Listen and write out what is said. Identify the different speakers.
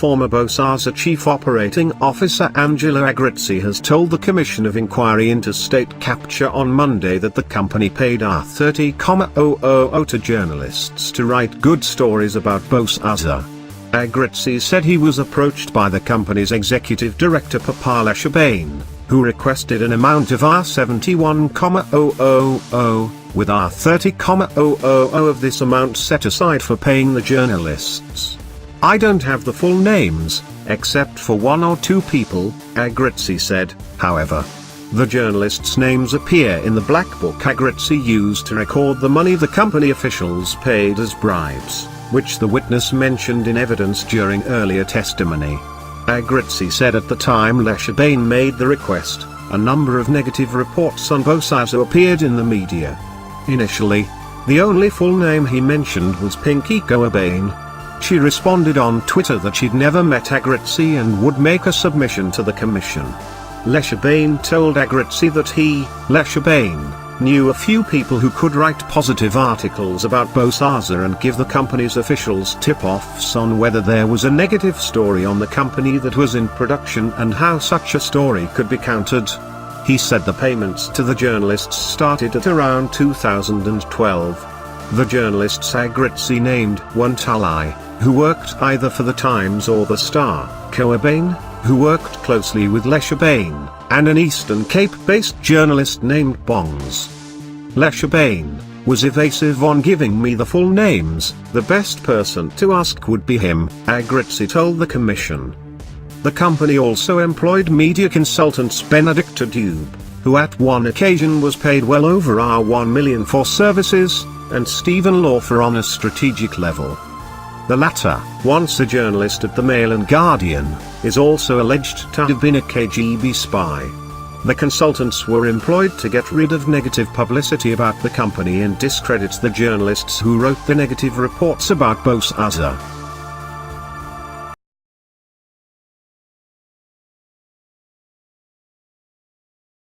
Speaker 1: former Bosasa chief operating officer Angela Agrizzi has told the Commission of Inquiry into State Capture on Monday that the company paid R30,000 to journalists to write good stories about Bosasa. Agrizzi said he was approached by the company's executive director Papa Leshabane, who requested an amount of R71,000, with R30,000 of this amount set aside for paying the journalists. "I don't have the full names, except for one or two people," Agrizzi said, however. The journalists' names appear in the black book Agrizzi used to record the money the company officials paid as bribes, which the witness mentioned in evidence during earlier testimony. Agrizzi said at the time Leshabane made the request, a number of negative reports on Bosasa appeared in the media. Initially, the only full name he mentioned was Pinky Coabane. She responded on Twitter that she'd never met Agrizzi and would make a submission to the commission. Leshabane told Agrizzi that he, Leshabane, knew a few people who could write positive articles about Bosasa and give the company's officials tip-offs on whether there was a negative story on the company that was in production and how such a story could be countered. He said the payments to the journalists started at around 2012. The journalists Agrizzi named one Talai, who worked either for the Times or the Star, Coabane, who worked closely with Leshabane, and an Eastern Cape-based journalist named Bongs. Leshabane was evasive on giving me the full names. "The best person to ask would be him," Agrizzi told the commission. The company also employed media consultants Benedicta Dube, who at one occasion was paid well over R1 million for services, and Stephen Lawfer on a strategic level. The latter, once a journalist at the Mail and Guardian, is also alleged to have been a KGB spy. The consultants were employed to get rid of negative publicity about the company and discredit the journalists who wrote the negative reports about Bosasa.